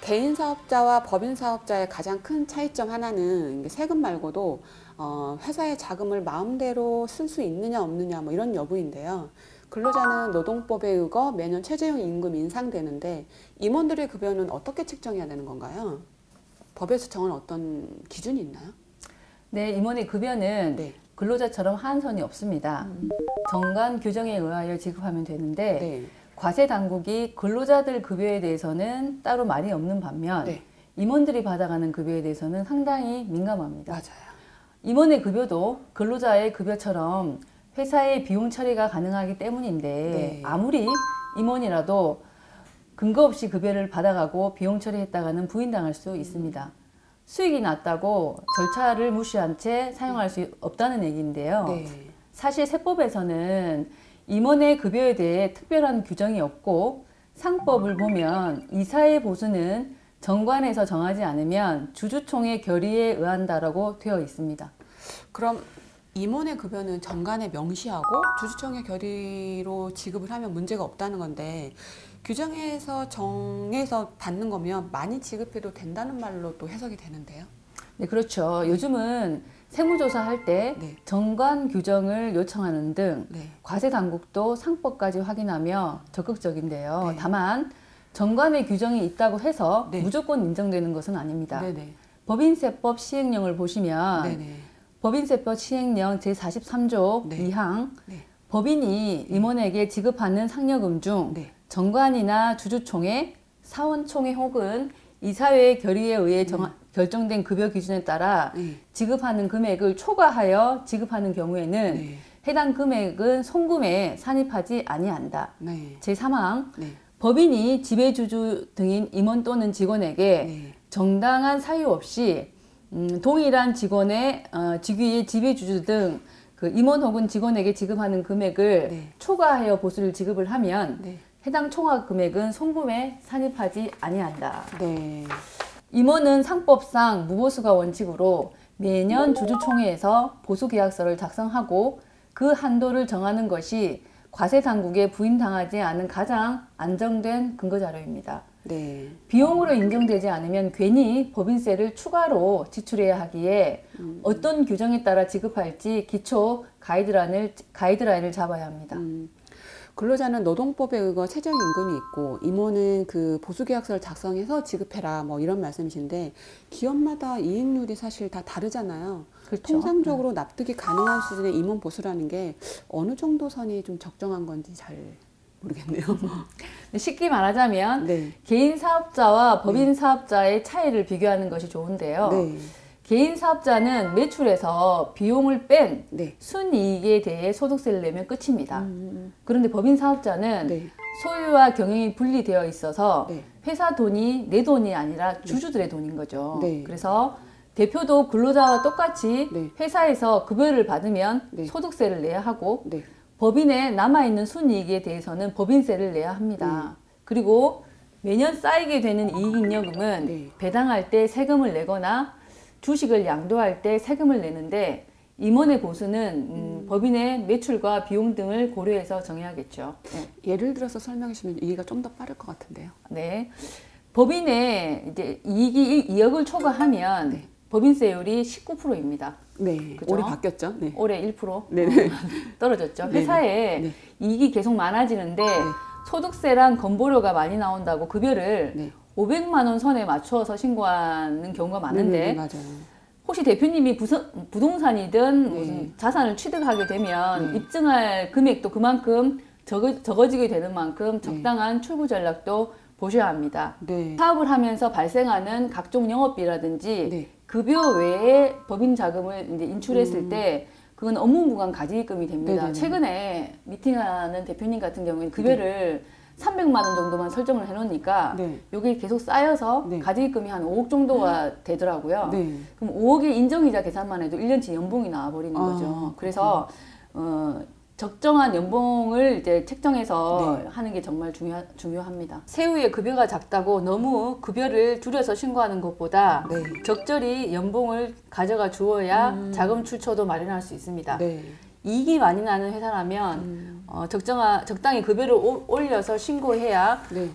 개인 사업자와 법인 사업자의 가장 큰 차이점 하나는 세금 말고도 회사의 자금을 마음대로 쓸 수 있느냐 없느냐 뭐 이런 여부인데요. 근로자는 노동법에 의거 매년 최저임 임금 인상되는데 임원들의 급여는 어떻게 측정해야 되는 건가요? 법에서 정한 어떤 기준이 있나요? 네, 임원의 급여는 네. 근로자처럼 한선이 없습니다. 정관 규정에 의하여 지급하면 되는데 네. 과세 당국이 근로자들 급여에 대해서는 따로 말이 없는 반면 네. 임원들이 받아가는 급여에 대해서는 상당히 민감합니다. 맞아요. 임원의 급여도 근로자의 급여처럼 회사의 비용 처리가 가능하기 때문인데 네. 아무리 임원이라도 근거 없이 급여를 받아가고 비용 처리했다가는 부인당할 수 있습니다. 수익이 낮다고 절차를 무시한 채 사용할 수 없다는 얘기인데요. 네. 사실 세법에서는 임원의 급여에 대해 특별한 규정이 없고 상법을 보면 이사의 보수는 정관에서 정하지 않으면 주주총회 결의에 의한다라고 되어 있습니다. 그럼 임원의 급여는 정관에 명시하고 주주총회 결의로 지급을 하면 문제가 없다는 건데 규정에서 정해서 받는 거면 많이 지급해도 된다는 말로 또 해석이 되는데요. 네, 그렇죠. 요즘은 세무조사할 때 네. 정관 규정을 요청하는 등 네. 과세 당국도 상법까지 확인하며 적극적인데요. 네. 다만 정관의 규정이 있다고 해서 네. 무조건 인정되는 것은 아닙니다. 네네. 법인세법 시행령을 보시면 네네. 법인세법 시행령 제43조 네. 2항 네. 법인이 임원에게 지급하는 상여금 중 네. 정관이나 주주총회, 사원총회 혹은 이사회의 결의에 의해 결정된 급여 기준에 따라 네. 지급하는 금액을 초과하여 지급하는 경우에는 네. 해당 금액은 송금에 산입하지 아니한다. 네. 제3항 네. 법인이 지배주주 등인 임원 또는 직원에게 네. 정당한 사유 없이 동일한 직원의 직위의 지배주주 등 그 임원 혹은 직원에게 지급하는 금액을 네. 초과하여 보수를 지급을 하면 네. 해당 총합 금액은 송금에 산입하지 아니한다. 네. 임원은 상법상 무보수가 원칙으로 매년 주주총회에서 보수계약서를 작성하고 그 한도를 정하는 것이 과세 당국에 부인당하지 않은 가장 안정된 근거자료입니다. 네. 비용으로 인정되지 않으면 괜히 법인세를 추가로 지출해야 하기에 어떤 규정에 따라 지급할지 기초 가이드라인을 잡아야 합니다. 근로자는 노동법에 의거 최저임금이 있고 임원은 그 보수계약서를 작성해서 지급해라 뭐 이런 말씀이신데 기업마다 이익률이 사실 다 다르잖아요. 그렇죠. 통상적으로 납득이 가능한 수준의 임원 보수라는 게 어느 정도 선이 좀 적정한 건지 잘 모르겠네요. 쉽게 말하자면 네. 개인 사업자와 법인 사업자의 차이를 비교하는 것이 좋은데요. 네. 개인 사업자는 매출에서 비용을 뺀 네. 순이익에 대해 소득세를 내면 끝입니다. 그런데 법인 사업자는 네. 소유와 경영이 분리되어 있어서 네. 회사 돈이 내 돈이 아니라 주주들의 돈인 거죠. 네. 그래서 대표도 근로자와 똑같이 네. 회사에서 급여를 받으면 네. 소득세를 내야 하고 네. 법인에 남아있는 순이익에 대해서는 법인세를 내야 합니다. 그리고 매년 쌓이게 되는 이익잉여금은 네. 배당할 때 세금을 내거나 주식을 양도할 때 세금을 내는데 임원의 보수는 법인의 매출과 비용 등을 고려해서 정해야겠죠. 네. 예를 들어서 설명해 주시면 이해가 좀 더 빠를 것 같은데요. 네. 법인의 이제 이익이 2억을 초과하면 네. 법인세율이 19%입니다. 네. 그죠? 올해 바뀌었죠? 네. 올해 1% 네네. 떨어졌죠. 네네. 회사에 네. 이익이 계속 많아지는데 소득세랑 건보료가 많이 나온다고 급여를 네. 500만 원 선에 맞추어서 신고하는 경우가 많은데 네네, 맞아요. 혹시 대표님이 부동산이든 네. 무슨 자산을 취득하게 되면 입증할 금액도 그만큼 적어지게 되는 만큼 적당한 출구 전략도 보셔야 합니다. 네. 사업을 하면서 발생하는 각종 영업비라든지 네. 급여 외에 법인 자금을 이제 인출했을 때 그건 업무 무관 가지입금이 됩니다. 네네네. 최근에 미팅하는 대표님 같은 경우에는 급여를 300만 원 정도만 설정을 해놓으니까 네. 이게 계속 쌓여서 네. 가지입금이 한 5억 정도가 되더라고요. 네. 그럼 5억의 인정이자 계산만 해도 1년치 연봉이 나와버리는 거죠. 그래서 적정한 연봉을 이제 책정해서 네. 하는 게 정말 중요합니다. 세후에 급여가 작다고 너무 급여를 줄여서 신고하는 것보다 네. 적절히 연봉을 가져가 주어야 자금 출처도 마련할 수 있습니다. 네. 이익이 많이 나는 회사라면 적당히 급여를 올려서 신고해야 네.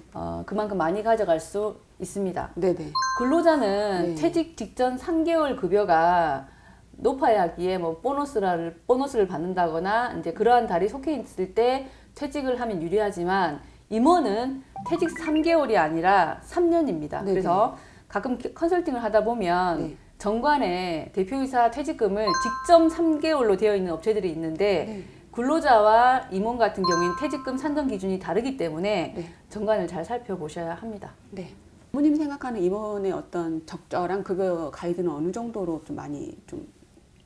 그만큼 많이 가져갈 수 있습니다. 네네. 근로자는 네. 퇴직 직전 3개월 급여가 높아야 하기에 뭐 보너스를 받는다거나 이제 그러한 달이 속해 있을 때 퇴직을 하면 유리하지만 임원은 퇴직 3개월이 아니라 3년입니다. 네네. 그래서 가끔 컨설팅을 하다 보면 네. 정관에 대표이사 퇴직금을 직접 3개월로 되어 있는 업체들이 있는데 네. 근로자와 임원 같은 경우에는 퇴직금 산정 기준이 다르기 때문에 네. 정관을 잘 살펴보셔야 합니다. 네. 부모님이 생각하는 임원의 어떤 적절한 급여 가이드는 어느 정도로 좀 많이 좀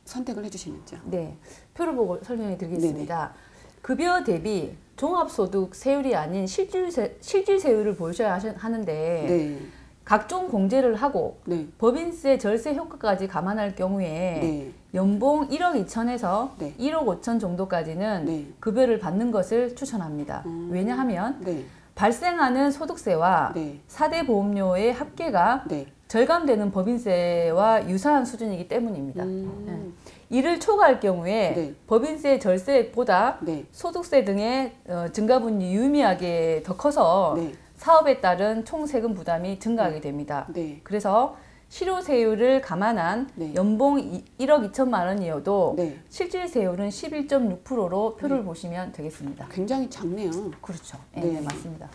선택을 해주시는지요? 네, 표를 보고 설명해 드리겠습니다. 급여 대비 종합소득세율이 아닌 실질세율을 보여줘야 하는데 네. 각종 공제를 하고 네. 법인세 절세 효과까지 감안할 경우에 네. 연봉 1억 2천에서 네. 1억 5천 정도까지는 네. 급여를 받는 것을 추천합니다. 왜냐하면 네. 발생하는 소득세와 네. 4대 보험료의 합계가 네. 절감되는 법인세와 유사한 수준이기 때문입니다. 네. 이를 초과할 경우에 네. 법인세 절세액보다 네. 소득세 등의 증가분이 유의미하게 더 커서 네. 사업에 따른 총 세금 부담이 증가하게 됩니다. 네. 그래서 실효세율을 감안한 네. 연봉 1억 2천만 원이어도 네. 실질세율은 11.6%로 표를 네. 보시면 되겠습니다. 굉장히 작네요. 그렇죠. 네. 네, 맞습니다.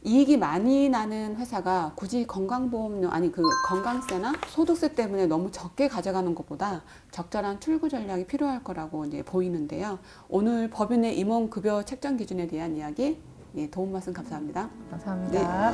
이익이 많이 나는 회사가 굳이 건강보험료 아니 그 건강세나 소득세 때문에 너무 적게 가져가는 것보다 적절한 출구 전략이 필요할 거라고 이제 보이는데요. 오늘 법인의 임원 급여 책정 기준에 대한 이야기 도움 말씀 감사합니다. 감사합니다.